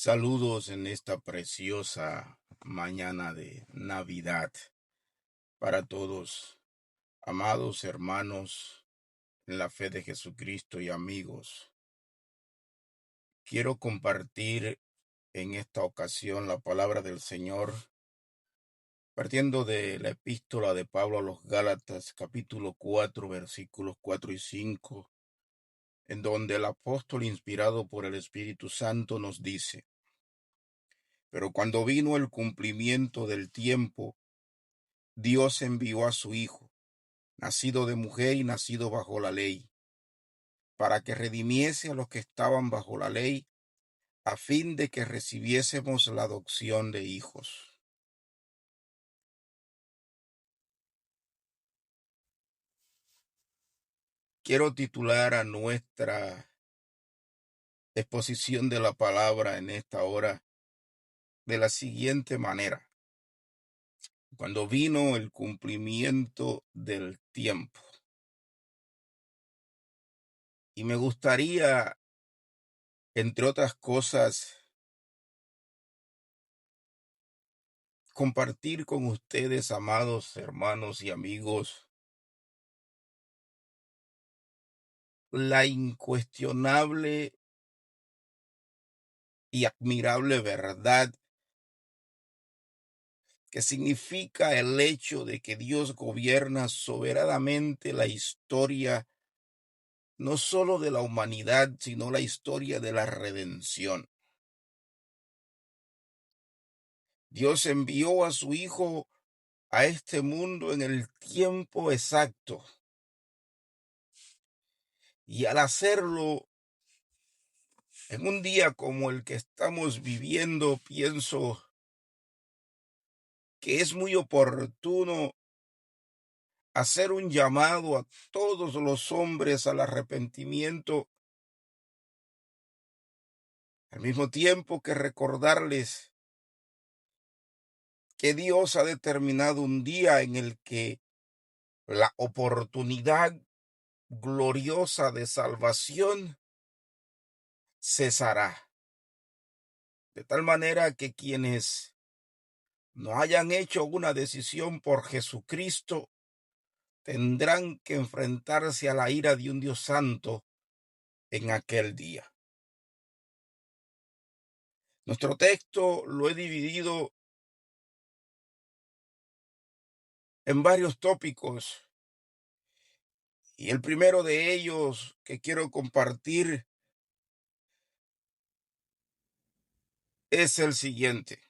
Saludos en esta preciosa mañana de Navidad para todos, amados hermanos en la fe de Jesucristo y amigos. Quiero compartir en esta ocasión la palabra del Señor, partiendo de la epístola de Pablo a los Gálatas, capítulo 4, versículos 4 y 5, en donde el apóstol inspirado por el Espíritu Santo nos dice: Pero cuando vino el cumplimiento del tiempo, Dios envió a su Hijo, nacido de mujer y nacido bajo la ley, para que redimiese a los que estaban bajo la ley, a fin de que recibiésemos la adopción de hijos. Quiero titular a nuestra exposición de la palabra en esta hora de la siguiente manera: Cuando vino el cumplimiento del tiempo. Y me gustaría, entre otras cosas, compartir con ustedes, amados hermanos y amigos, la incuestionable y admirable verdad que significa el hecho de que Dios gobierna soberanamente la historia, no solo de la humanidad, sino la historia de la redención. Dios envió a su Hijo a este mundo en el tiempo exacto, y al hacerlo en un día como el que estamos viviendo, pienso que es muy oportuno hacer un llamado a todos los hombres al arrepentimiento, al mismo tiempo que recordarles que Dios ha determinado un día en el que la oportunidad gloriosa de salvación cesará. De tal manera que quienes no hayan hecho una decisión por Jesucristo tendrán que enfrentarse a la ira de un Dios santo en aquel día. Nuestro texto lo he dividido en varios tópicos, y el primero de ellos que quiero compartir es el siguiente: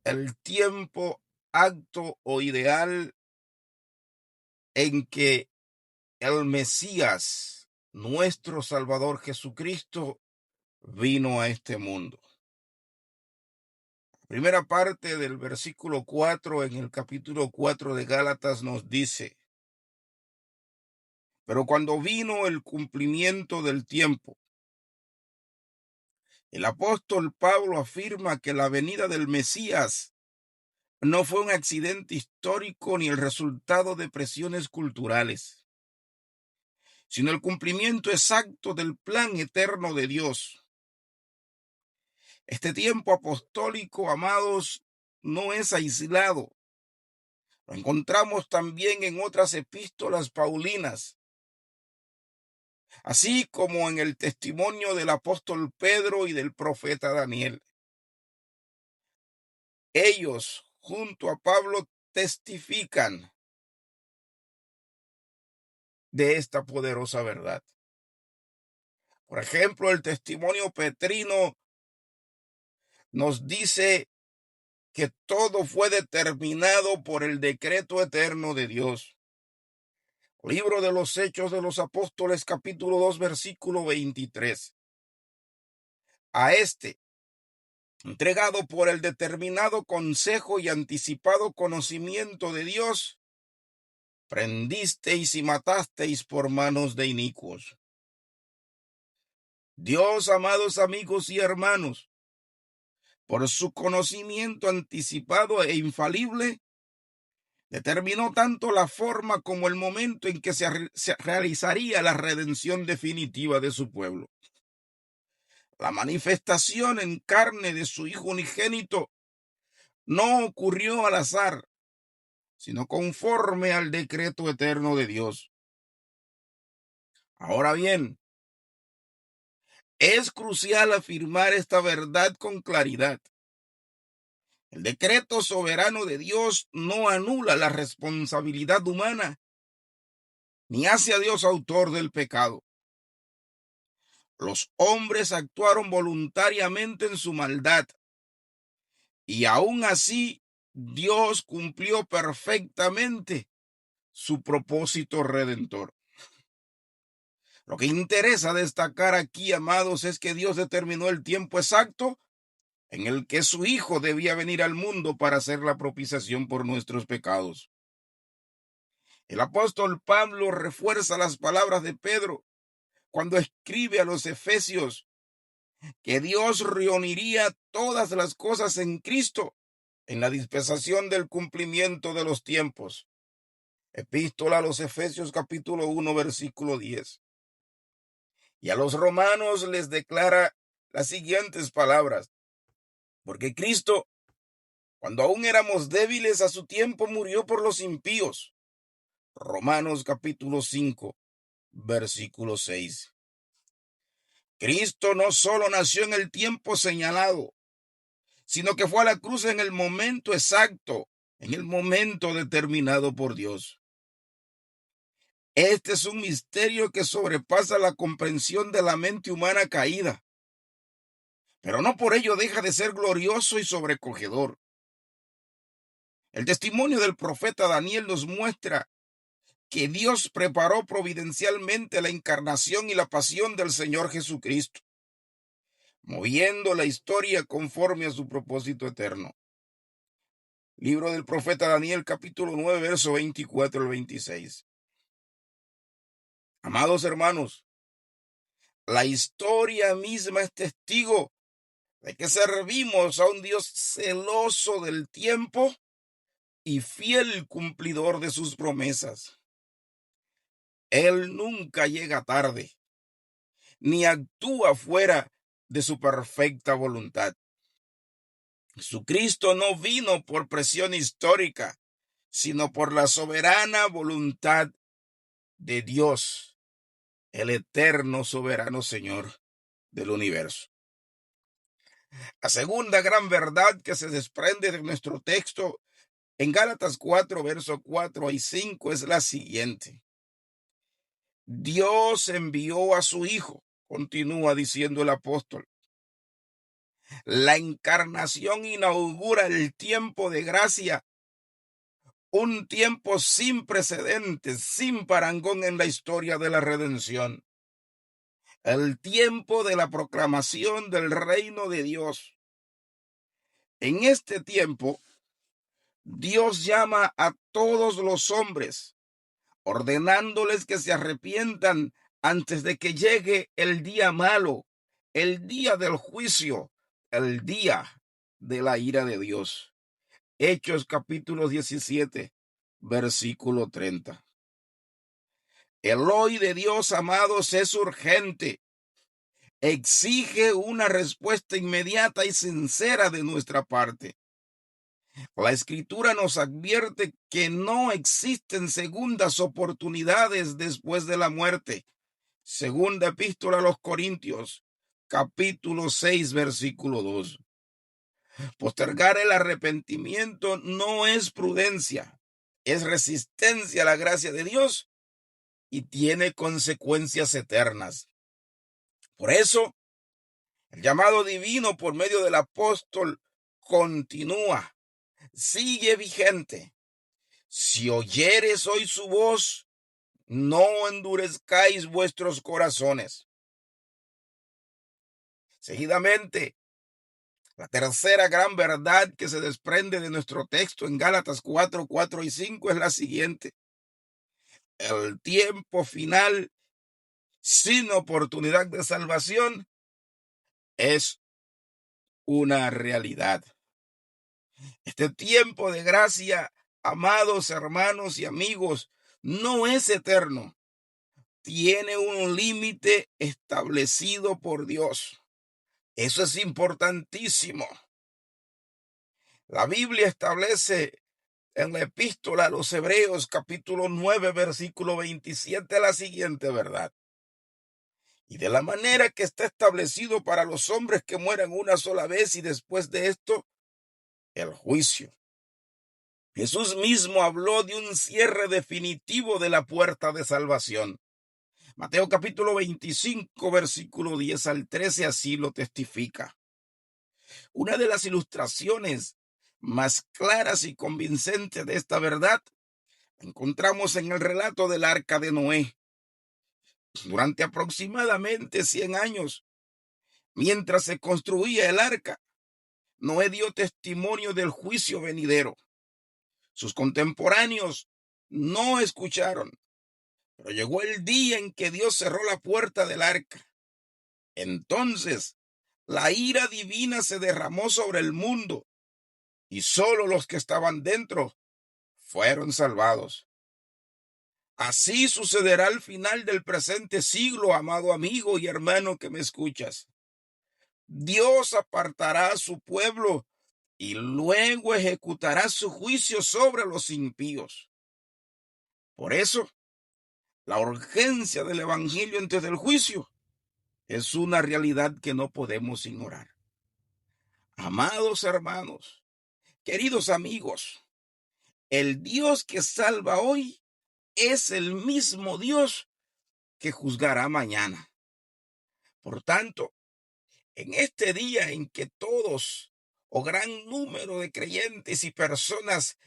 el tiempo acto o ideal en que el Mesías, nuestro Salvador Jesucristo, vino a este mundo. La primera parte del versículo 4 en el capítulo 4 de Gálatas nos dice: Pero cuando vino el cumplimiento del tiempo. El apóstol Pablo afirma que la venida del Mesías no fue un accidente histórico ni el resultado de presiones culturales, sino el cumplimiento exacto del plan eterno de Dios. Este tiempo apostólico, amados, no es aislado. Lo encontramos también en otras epístolas paulinas, así como en el testimonio del apóstol Pedro y del profeta Daniel. Ellos, junto a Pablo, testifican de esta poderosa verdad. Por ejemplo, el testimonio petrino nos dice que todo fue determinado por el decreto eterno de Dios. Libro de los Hechos de los Apóstoles, capítulo 2, versículo 23. A este, entregado por el determinado consejo y anticipado conocimiento de Dios, prendisteis y matasteis por manos de inicuos. Dios, amados amigos y hermanos, por su conocimiento anticipado e infalible, determinó tanto la forma como el momento en que se realizaría la redención definitiva de su pueblo. La manifestación en carne de su Hijo unigénito no ocurrió al azar, sino conforme al decreto eterno de Dios. Ahora bien, es crucial afirmar esta verdad con claridad. El decreto soberano de Dios no anula la responsabilidad humana, ni hace a Dios autor del pecado. Los hombres actuaron voluntariamente en su maldad, y aún así Dios cumplió perfectamente su propósito redentor. Lo que interesa destacar aquí, amados, es que Dios determinó el tiempo exacto en el que su Hijo debía venir al mundo para hacer la propiciación por nuestros pecados. El apóstol Pablo refuerza las palabras de Pedro cuando escribe a los Efesios que Dios reuniría todas las cosas en Cristo en la dispensación del cumplimiento de los tiempos. Epístola a los Efesios capítulo 1 versículo 10. Y a los romanos les declara las siguientes palabras: porque Cristo, cuando aún éramos débiles, a su tiempo murió por los impíos. Romanos capítulo 5 versículo 6. Cristo no solo nació en el tiempo señalado, sino que fue a la cruz en el momento exacto, en el momento determinado por Dios. Este es un misterio que sobrepasa la comprensión de la mente humana caída, pero no por ello deja de ser glorioso y sobrecogedor. El testimonio del profeta Daniel nos muestra que Dios preparó providencialmente la encarnación y la pasión del Señor Jesucristo, moviendo la historia conforme a su propósito eterno. Libro del profeta Daniel, capítulo 9, verso 24 al 26. Amados hermanos, la historia misma es testigo de que servimos a un Dios celoso del tiempo y fiel cumplidor de sus promesas. Él nunca llega tarde, ni actúa fuera de su perfecta voluntad. Jesucristo no vino por presión histórica, sino por la soberana voluntad de Dios, el eterno soberano Señor del universo. La segunda gran verdad que se desprende de nuestro texto en Gálatas 4, versos 4 y 5 es la siguiente: Dios envió a su Hijo, continúa diciendo el apóstol. La encarnación inaugura el tiempo de gracia, un tiempo sin precedentes, sin parangón en la historia de la redención. El tiempo de la proclamación del reino de Dios. En este tiempo, Dios llama a todos los hombres, ordenándoles que se arrepientan antes de que llegue el día malo, el día del juicio, el día de la ira de Dios. Hechos capítulo 17, versículo 30. El hoy de Dios, amados, es urgente. Exige una respuesta inmediata y sincera de nuestra parte. La Escritura nos advierte que no existen segundas oportunidades después de la muerte. Segunda epístola a los Corintios, capítulo 6, versículo 2. Postergar el arrepentimiento no es prudencia, es resistencia a la gracia de Dios y tiene consecuencias eternas. Por eso, el llamado divino por medio del apóstol continúa, sigue vigente. Si oyeres hoy su voz, no endurezcáis vuestros corazones. Seguidamente, la tercera gran verdad que se desprende de nuestro texto en Gálatas 4, 4 y 5 es la siguiente: el tiempo final sin oportunidad de salvación es una realidad. Este tiempo de gracia, amados hermanos y amigos, no es eterno. Tiene un límite establecido por Dios. Eso es importantísimo. La Biblia establece en la epístola a los Hebreos, capítulo 9, versículo 27, la siguiente verdad. Y de la manera que está establecido para los hombres que mueran una sola vez y después de esto, el juicio. Jesús mismo habló de un cierre definitivo de la puerta de salvación. Mateo capítulo 25, versículo 10 al 13, así lo testifica. Una de las ilustraciones más claras y convincentes de esta verdad encontramos en el relato del arca de Noé. Durante aproximadamente 100 años, mientras se construía el arca, Noé dio testimonio del juicio venidero. Sus contemporáneos no escucharon, pero llegó el día en que Dios cerró la puerta del arca. Entonces, la ira divina se derramó sobre el mundo y solo los que estaban dentro fueron salvados. Así sucederá al final del presente siglo, amado amigo y hermano que me escuchas. Dios apartará a su pueblo y luego ejecutará su juicio sobre los impíos. Por eso, la urgencia del evangelio antes del juicio es una realidad que no podemos ignorar. Amados hermanos, queridos amigos, el Dios que salva hoy es el mismo Dios que juzgará mañana. Por tanto, en este día en que todos o gran número de creyentes y personas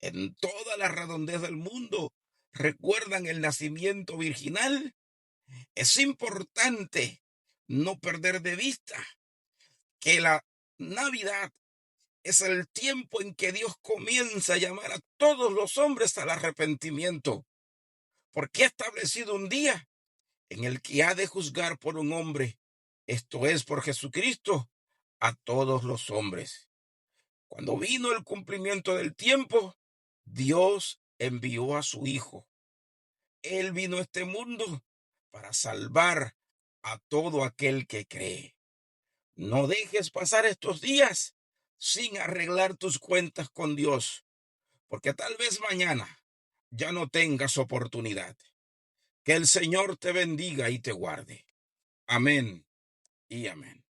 en toda la redondez del mundo recuerdan el nacimiento virginal, es importante no perder de vista que la Navidad es el tiempo en que Dios comienza a llamar a todos los hombres al arrepentimiento, porque ha establecido un día en el que ha de juzgar por un hombre, esto es, por Jesucristo, a todos los hombres. Cuando vino el cumplimiento del tiempo, Dios envió a su Hijo. Él vino a este mundo para salvar a todo aquel que cree. No dejes pasar estos días sin arreglar tus cuentas con Dios, porque tal vez mañana ya no tengas oportunidad. Que el Señor te bendiga y te guarde. Amén y amén.